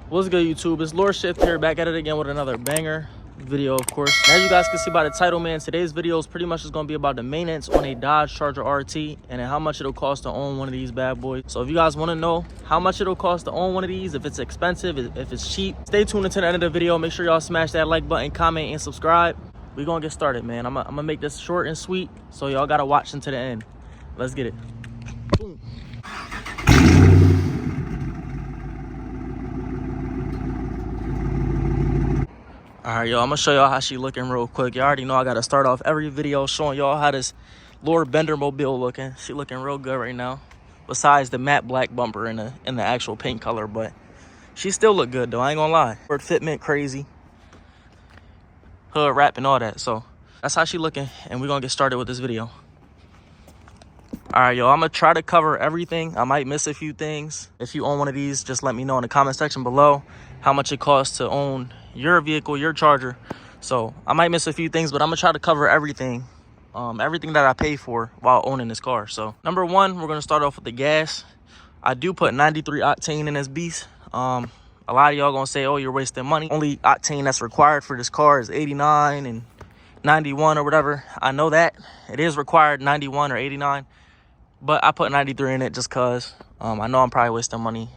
What's good, YouTube? It's lorShift here, back at it again with another banger video, of course. As you guys can see by the title, man, today's video is pretty much just going to be about the maintenance on a Dodge Charger RT and then how much it'll cost to own one of these bad boys. So if you guys want to know how much it'll cost to own one of these, if it's expensive, if it's cheap, stay tuned until the end of the video. Make sure y'all smash that like button, comment, and subscribe. We're going to get started, man. I'm going to make this short and sweet, so y'all got to watch until the end. Let's get it. Boom. All right, y'all, I'm gonna show y'all how she looking real quick. You already know I gotta start off every video showing y'all how this Lord Bender mobile looking. She looking real good right now, besides the matte black bumper in the actual paint color, but she still look good though, I ain't gonna lie. Word fitment crazy, hood wrap and all that. So that's how she looking, and we're gonna get started with this video. All right, y'all, I'm gonna try to cover everything. I might miss a few things. If you own one of these, just let me know in the comment section below how much it costs to own your vehicle, your Charger. So I might miss a few things, but I'm gonna try to cover everything, everything that I pay for while owning this car. So number one, we're gonna start off with the gas. I do put 93 octane in this beast. A lot of y'all gonna say, oh, you're wasting money. Only octane that's required for this car is 89 and 91 or whatever. I know that it is required 91 or 89, but I put 93 in it just cause I know I'm probably wasting money,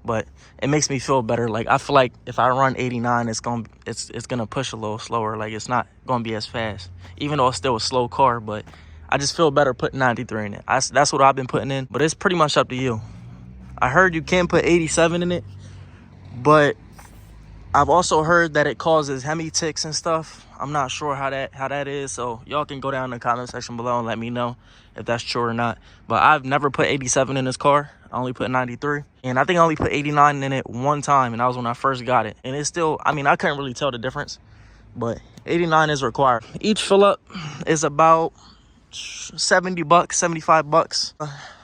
but it makes me feel better. Like, I feel like if I run 89, it's gonna push a little slower. Like, it's not gonna be as fast, even though it's still a slow car, but I just feel better putting 93 in it. That's what I've been putting in, but it's pretty much up to you. I heard you can put 87 in it, but I've also heard that it causes hemi ticks and stuff. I'm not sure how that is, so y'all can go down in the comment section below and let me know if that's true or not. But I've never put 87 in this car. I only put 93, and I think I only put 89 in it one time, and that was when I first got it. And it's still, I mean, I couldn't really tell the difference, but 89 is required. Each fill up is about 70 bucks, 75 bucks,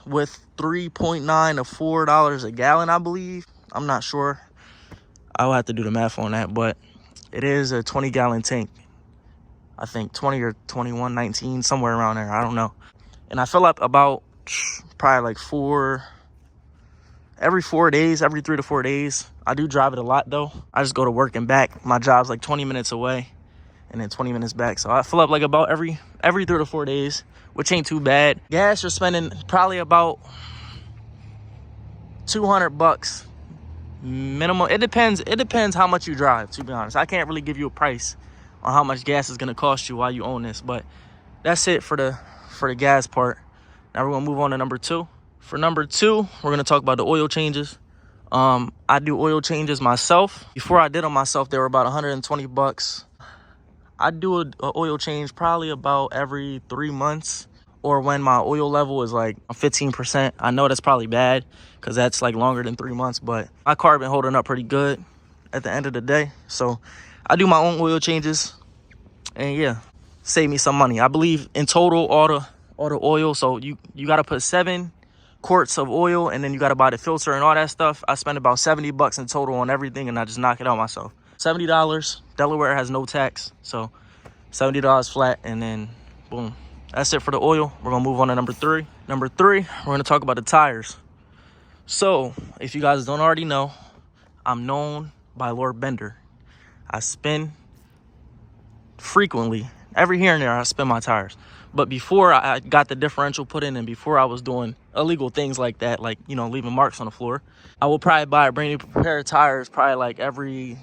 with 3.9 to $4 a gallon, I believe. I'm not sure. I'll have to do the math on that, but it is a 20-gallon tank. I think 20 or 21, 19, somewhere around there. I don't know. And I fill up about probably like every 4 days, every 3 to 4 days. I do drive it a lot though. I just go to work and back. My job's like 20 minutes away and then 20 minutes back. So I fill up like about every 3 to 4 days, which ain't too bad. Gas, you're spending probably about 200 bucks minimum. It depends how much you drive, to be honest. I can't really give you a price on how much gas is going to cost you while you own this, but that's it for the gas part. Now we're going to move on to number two. For number two, we're going to talk about the oil changes. I do oil changes myself. Before I did them myself, they were about 120 bucks. I do an oil change probably about every 3 months, or when my oil level is like 15%. I know that's probably bad because that's like longer than 3 months, but my car been holding up pretty good at the end of the day. So I do my own oil changes, and yeah, save me some money. I believe in total all the oil, so you got to put 7 quarts of oil, and then you got to buy the filter and all that stuff. I spend about 70 bucks in total on everything, and I just knock it out myself. $70. Delaware has no tax, so $70 flat, and then boom. That's it for the oil. We're gonna move on to number three. Number three, we're gonna talk about the tires. So if you guys don't already know, I'm known by Lord Bender. I spin frequently. Every here and there I spin my tires. But before I got the differential put in, and before I was doing illegal things like that, like, you know, leaving marks on the floor, I will probably buy a brand new pair of tires probably like every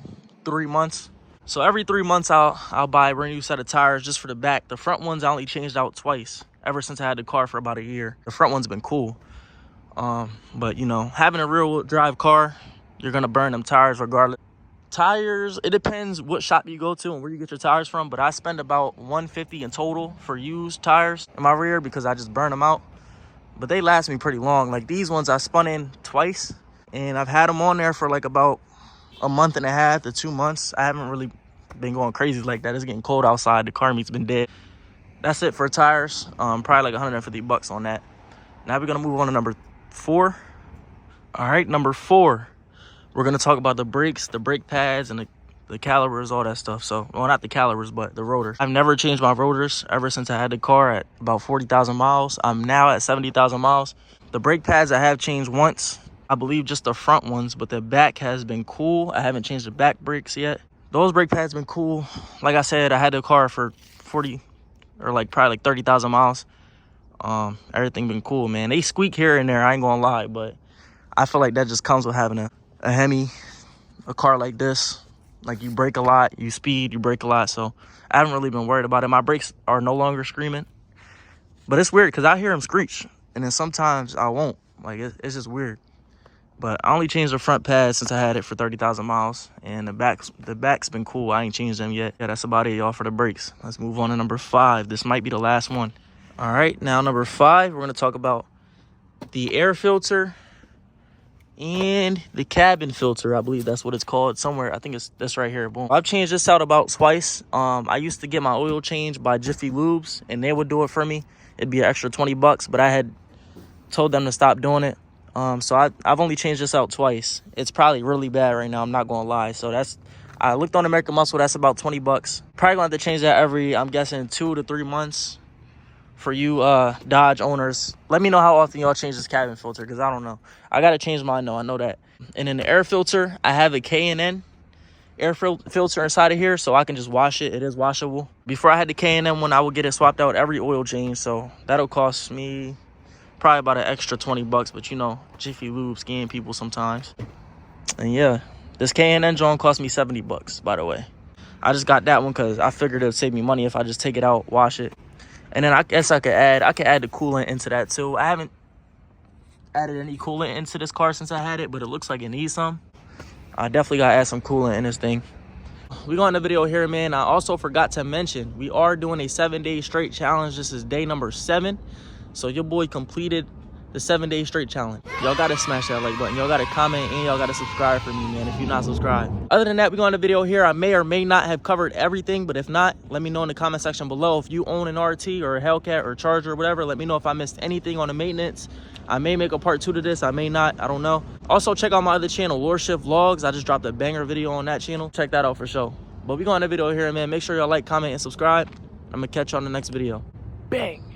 3 months. So every 3 months, I'll buy a brand new set of tires just for the back. The front ones I only changed out twice ever since I had the car for about a year. The front one's been cool. But, you know, having a rear-wheel drive car, you're going to burn them tires regardless. Tires, it depends what shop you go to and where you get your tires from. But I spend about $150 in total for used tires in my rear because I just burn them out. But they last me pretty long. Like these ones I spun in twice, and I've had them on there for like about a month and a half to 2 months. I haven't really been going crazy like that. It's getting cold outside. The car meat's been dead. That's it for tires. Probably like 150 bucks on that. Now we're gonna move on to number 4. All right, number 4. We're gonna talk about the brakes, the brake pads, and the calipers, all that stuff. So, well, not the calipers, but the rotors. I've never changed my rotors ever since I had the car at about 40,000 miles. I'm now at 70,000 miles. The brake pads I have changed once, I believe just the front ones, but the back has been cool. I haven't changed the back brakes yet. Those brake pads been cool. Like I said, I had the car for 40 or like probably like 30,000 miles. Everything been cool, man. They squeak here and there, I ain't gonna lie, but I feel like that just comes with having a Hemi, a car like this. Like, you brake a lot, you speed, you brake a lot, so I haven't really been worried about it. My brakes are no longer screaming, but it's weird because I hear them screech, and then sometimes I won't. Like, it's just weird. But I only changed the front pad since I had it for 30,000 miles, and the back's been cool. I ain't changed them yet. Yeah, that's about it, y'all, for the brakes. Let's move on to number 5. This might be the last one. All right, now number 5, we're gonna talk about the air filter and the cabin filter. I believe that's what it's called somewhere. I think it's this right here. Boom. I've changed this out about twice. I used to get my oil changed by Jiffy Lubes, and they would do it for me. It'd be an extra 20 bucks, but I had told them to stop doing it. So I've only changed this out twice. It's probably really bad right now, I'm not gonna lie. So I looked on American Muscle, that's about 20 bucks. Probably gonna have to change that every, I'm guessing, 2 to 3 months. For you Dodge owners, let me know how often y'all change this cabin filter, because I don't know. I gotta change mine though, I know that. And in the air filter, I have a K&N air filter inside of here, so I can just wash it. It is washable. Before I had the K&N one, I would get it swapped out every oil change, so that'll cost me probably about an extra 20 bucks, but you know, Jiffy Lube scam people sometimes. And yeah, this K&N joint cost me 70 bucks, by the way. I just got that one because I figured it would save me money if I just take it out, wash it. And then I guess I could add the coolant into that too. I haven't added any coolant into this car since I had it, but it looks like it needs some. I definitely gotta add some coolant in this thing. We got in the video here, man. I also forgot to mention, we are doing a 7-day straight challenge. This is day number 7. So your boy completed the 7-day straight challenge. Y'all gotta smash that like button. Y'all gotta comment, and y'all gotta subscribe for me, man, if you're not subscribed. Other than that, we got in the video here. I may or may not have covered everything, but if not, let me know in the comment section below. If you own an RT or a Hellcat or a Charger or whatever, let me know if I missed anything on the maintenance. I may make a part 2 to this, I may not, I don't know. Also, check out my other channel, lorShift Vlogs. I just dropped a banger video on that channel. Check that out for sure. But we got in the video here, man. Make sure y'all like, comment, and subscribe. I'm gonna catch you on the next video. Bang!